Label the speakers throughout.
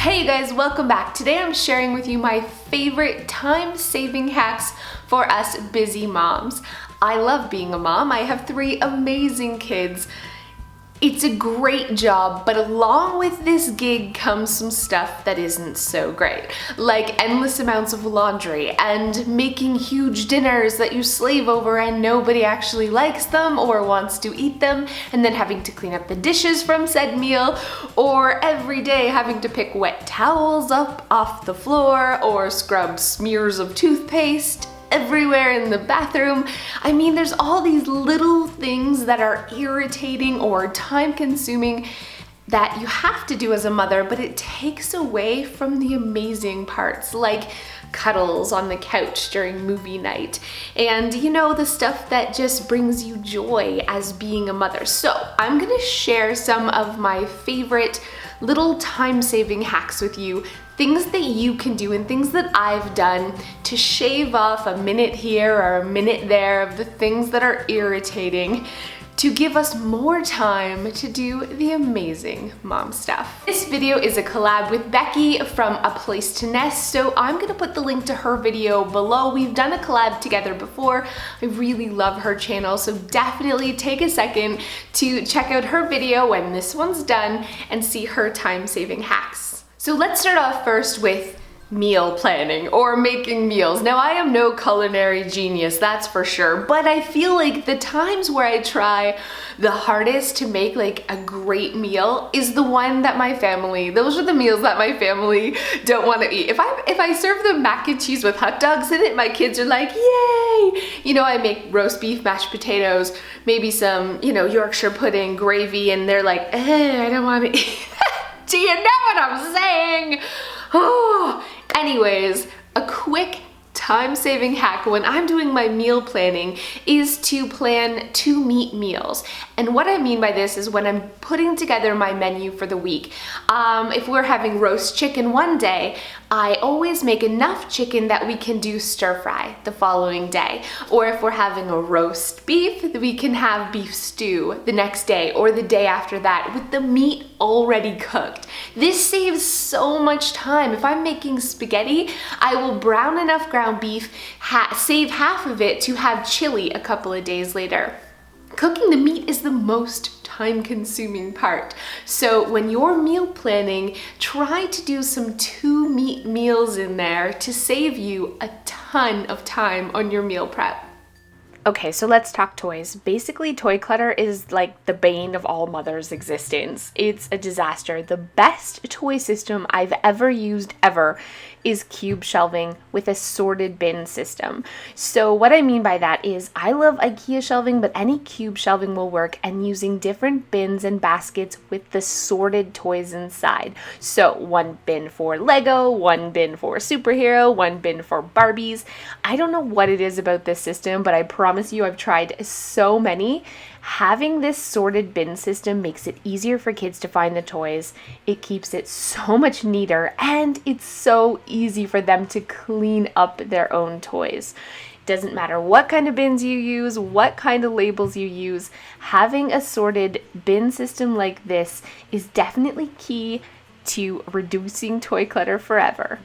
Speaker 1: Hey guys, welcome back. Today I'm sharing with you my favorite time-saving hacks for us busy moms. I love being a mom. I have 3 amazing kids. It's a great job, but along with this gig comes some stuff that isn't so great, like endless amounts of laundry and making huge dinners that you slave over and nobody actually likes them or wants to eat them, and then having to clean up the dishes from said meal, or every day having to pick wet towels up off the floor or scrub smears of toothpaste everywhere in the bathroom. I mean, there's all these little things that are irritating or time consuming that you have to do as a mother, but it takes away from the amazing parts, like cuddles on the couch during movie night, and you know, the stuff that just brings you joy as being a mother. So I'm gonna share some of my favorite little time-saving hacks with you, things that you can do and things that I've done to shave off a minute here or a minute there of the things that are irritating, to give us more time to do the amazing mom stuff. This video is a collab with Becky from A Place to Nest, so I'm gonna put the link to her video below. We've done a collab together before. I really love her channel, so definitely take a second to check out her video when this one's done and see her time-saving hacks. So let's start off first with meal planning or making meals. Now, I am no culinary genius, that's for sure, but I feel like the times where I try the hardest to make like a great meal is the one that those are the meals that my family don't want to eat. If I serve them mac and cheese with hot dogs in it, my kids are like, yay! You know, I make roast beef, mashed potatoes, maybe some, you know, Yorkshire pudding, gravy, and they're like, I don't want to eat that. Do you know what I'm saying? Oh. Anyways, a quick time-saving hack when I'm doing my meal planning is to plan 2 meat meals. And what I mean by this is when I'm putting together my menu for the week, if we're having roast chicken one day, I always make enough chicken that we can do stir fry the following day. Or if we're having a roast beef, we can have beef stew the next day or the day after that with the meat already cooked. This saves so much time. If I'm making spaghetti, I will brown enough ground beef, save half of it to have chili a couple of days later. Cooking the meat is the most time-consuming part. So when you're meal planning, try to do some 2 meat meals in there to save you a ton of time on your meal prep. Okay, so let's talk toys. Basically, toy clutter is like the bane of all mothers' existence. It's a disaster. The best toy system I've ever used is cube shelving with a sorted bin system. So what I mean by that is I love IKEA shelving, but any cube shelving will work, and using different bins and baskets with the sorted toys inside. So 1 bin for Lego, 1 bin for superhero, 1 bin for Barbies. I don't know what it is about this system, but I promise you I've tried so many. Having this sorted bin system makes it easier for kids to find the toys. It keeps it so much neater, and it's so easy for them to clean up their own toys. It doesn't matter what kind of bins you use, what kind of labels you use, having a sorted bin system like this is definitely key to reducing toy clutter forever.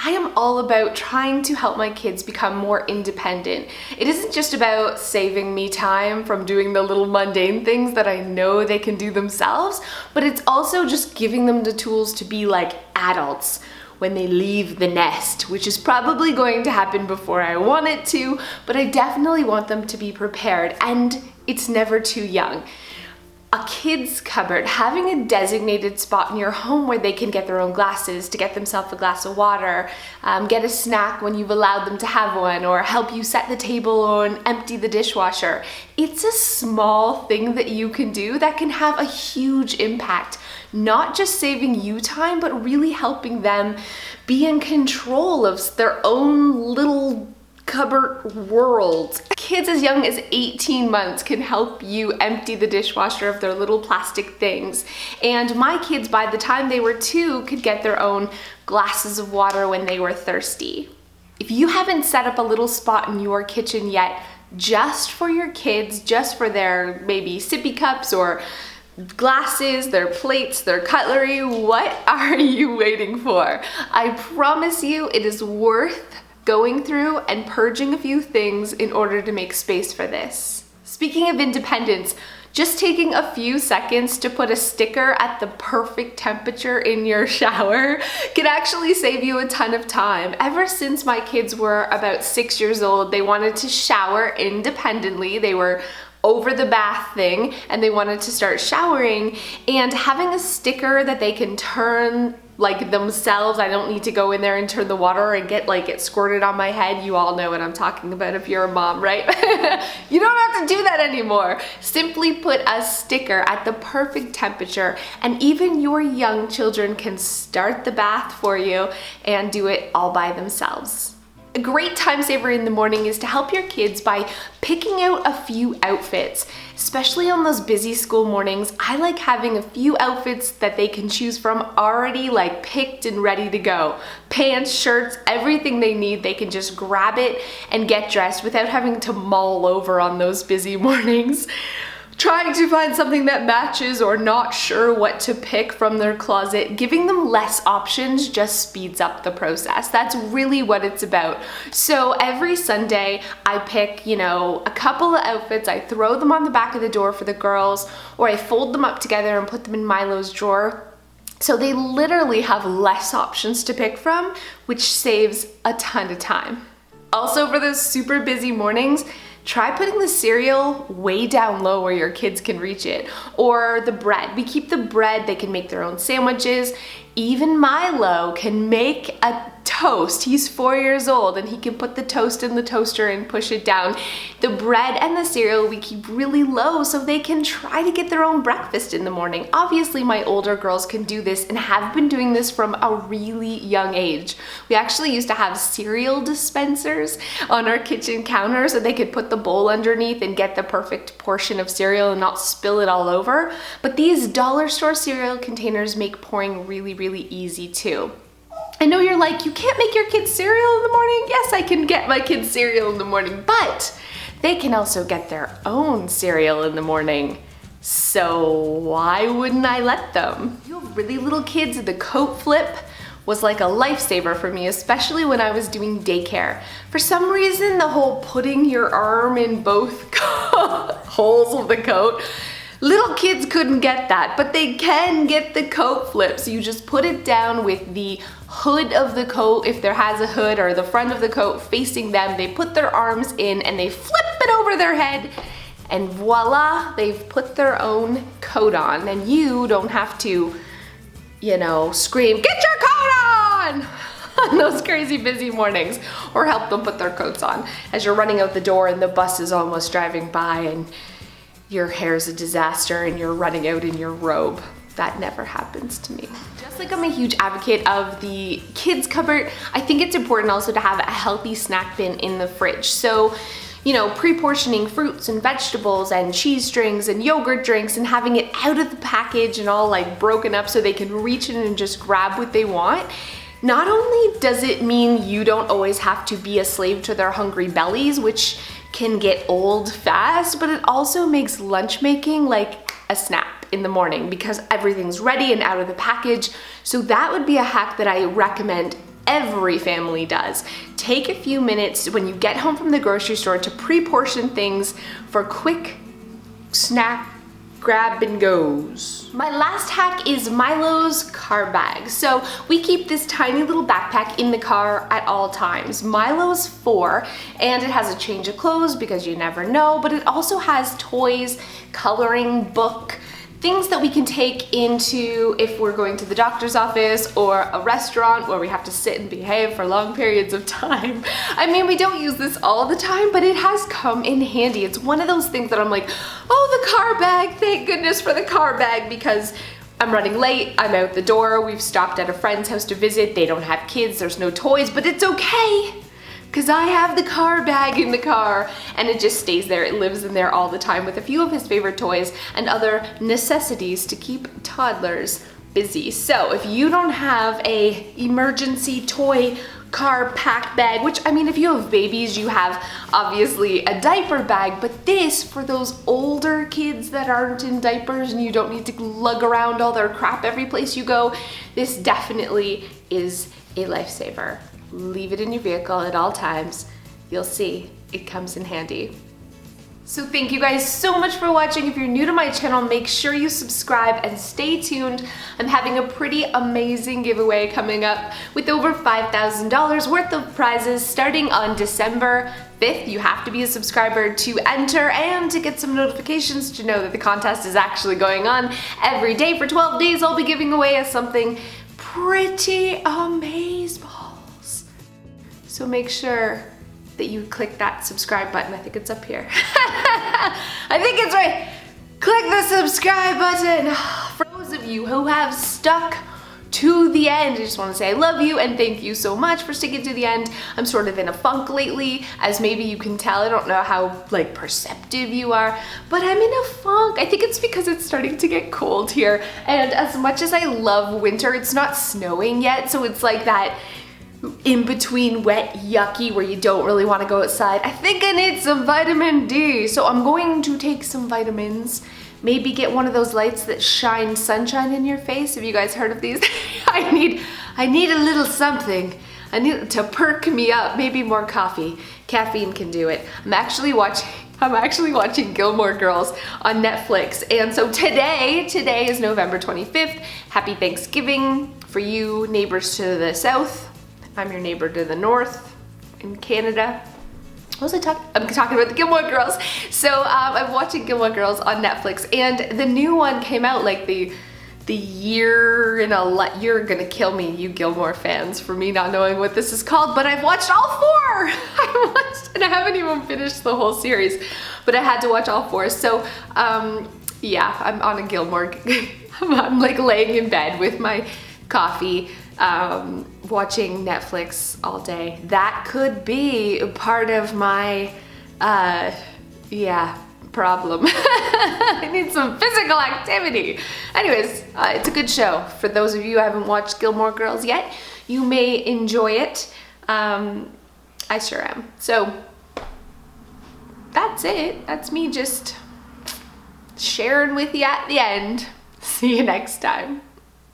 Speaker 1: I am all about trying to help my kids become more independent. It isn't just about saving me time from doing the little mundane things that I know they can do themselves, but it's also just giving them the tools to be like adults when they leave the nest, which is probably going to happen before I want it to, but I definitely want them to be prepared, and it's never too young. A kid's cupboard, having a designated spot in your home where they can get their own glasses, to get themselves a glass of water, get a snack when you've allowed them to have one, or help you set the table or empty the dishwasher. It's a small thing that you can do that can have a huge impact, not just saving you time, but really helping them be in control of their own little cupboard world. Kids as young as 18 months can help you empty the dishwasher of their little plastic things. And my kids, by the time they were 2, could get their own glasses of water when they were thirsty. If you haven't set up a little spot in your kitchen yet, just for your kids, just for their maybe sippy cups or glasses, their plates, their cutlery. What are you waiting for? I promise you it is worth going through and purging a few things in order to make space for this. Speaking of independence, just taking a few seconds to put a sticker at the perfect temperature in your shower can actually save you a ton of time. Ever since my kids were about 6 years old, they wanted to shower independently. They were over the bath thing and they wanted to start showering, and having a sticker that they can turn like themselves. I don't need to go in there and turn the water and get it squirted on my head. You all know what I'm talking about if you're a mom, right? You don't have to do that anymore. Simply put a sticker at the perfect temperature, and even your young children can start the bath for you and do it all by themselves. A great time saver in the morning is to help your kids by picking out a few outfits. Especially on those busy school mornings, I like having a few outfits that they can choose from already picked and ready to go. Pants, shirts, everything they need, they can just grab it and get dressed without having to mull over on those busy mornings, trying to find something that matches or not sure what to pick from their closet. Giving them less options just speeds up the process. That's really what it's about. So every Sunday I pick, a couple of outfits, I throw them on the back of the door for the girls, or I fold them up together and put them in Milo's drawer. So they literally have less options to pick from, which saves a ton of time. Also, for those super busy mornings, try putting the cereal way down low where your kids can reach it. Or the bread. We keep the bread, they can make their own sandwiches. Even Milo can make a toast. He's 4 years old and he can put the toast in the toaster and push it down. The bread and the cereal we keep really low so they can try to get their own breakfast in the morning. Obviously my older girls can do this and have been doing this from a really young age. We actually used to have cereal dispensers on our kitchen counter so they could put the bowl underneath and get the perfect portion of cereal and not spill it all over. But these dollar store cereal containers make pouring really easy too. I know you're like, you can't make your kids cereal in the morning. Yes, I can get my kids cereal in the morning, but they can also get their own cereal in the morning. So why wouldn't I let them? You have really little kids, the coat flip was like a lifesaver for me, especially when I was doing daycare. For some reason, the whole putting your arm in both holes of the coat, little kids couldn't get that, but they can get the coat flip. So you just put it down with the hood of the coat, if there has a hood, or the front of the coat facing them. They put their arms in and they flip it over their head, and voila, they've put their own coat on. And you don't have to, scream, "Get your coat on!" on those crazy busy mornings, or help them put their coats on as you're running out the door and the bus is almost driving by and your hair's a disaster and you're running out in your robe. That never happens to me. Just like I'm a huge advocate of the kids cupboard, I think it's important also to have a healthy snack bin in the fridge. So, pre-portioning fruits and vegetables and cheese strings and yogurt drinks and having it out of the package and all broken up so they can reach in and just grab what they want. Not only does it mean you don't always have to be a slave to their hungry bellies, which can get old fast, but it also makes lunch making like a snap in the morning because everything's ready and out of the package. So that would be a hack that I recommend every family does. Take a few minutes when you get home from the grocery store to pre-portion things for quick snack grab and goes. My last hack is Milo's car bag. So we keep this tiny little backpack in the car at all times. Milo's 4 and it has a change of clothes because you never know, but it also has toys, coloring book, things that we can take into if we're going to the doctor's office or a restaurant where we have to sit and behave for long periods of time. I mean, we don't use this all the time, but it has come in handy. It's one of those things that I'm like, oh, the car bag, thank goodness for the car bag, because I'm running late, I'm out the door, we've stopped at a friend's house to visit, they don't have kids, there's no toys, but it's okay, because I have the car bag in the car and it just stays there. It lives in there all the time with a few of his favorite toys and other necessities to keep toddlers busy. So if you don't have a emergency toy car pack bag, which, I mean, if you have babies, you have obviously a diaper bag, but this, for those older kids that aren't in diapers and you don't need to lug around all their crap every place you go, this definitely is a lifesaver. Leave it in your vehicle at all times. You'll see, it comes in handy. So thank you guys so much for watching. If you're new to my channel, make sure you subscribe and stay tuned. I'm having a pretty amazing giveaway coming up with over $5,000 worth of prizes starting on December 5th. You have to be a subscriber to enter and to get some notifications to know that the contest is actually going on. Every day for 12 days, I'll be giving away something pretty amazeballs. So make sure that you click that subscribe button. I think it's up here. I think it's right. Click the subscribe button. For those of you who have stuck to the end, I just want to say I love you and thank you so much for sticking to the end. I'm sort of in a funk lately, as maybe you can tell. I don't know how like perceptive you are, but I'm in a funk. I think it's because it's starting to get cold here, and as much as I love winter, it's not snowing yet, so it's like that in between wet, yucky, where you don't really want to go outside. I think I need some vitamin D, so I'm going to take some vitamins. Maybe get one of those lights that shine sunshine in your face. Have you guys heard of these? I need a little something. I need to perk me up. Maybe more coffee. Caffeine can do it. I'm actually watching Gilmore Girls on Netflix, and so today is November 25th. Happy Thanksgiving for you neighbors to the south. I'm your neighbor to the north in Canada. What was I talking? I'm talking about the Gilmore Girls. So I'm watching Gilmore Girls on Netflix, and the new one came out like the year in a you're gonna kill me, you Gilmore fans, for me not knowing what this is called, but I've watched all four. And I haven't even finished the whole series, but I had to watch all four. So yeah, I'm on a Gilmore. I'm like laying in bed with my coffee, watching Netflix all day. That could be part of my, yeah, problem. I need some physical activity. Anyways, it's a good show. For those of you who haven't watched Gilmore Girls yet, you may enjoy it. I sure am. So that's it. That's me just sharing with you at the end. See you next time.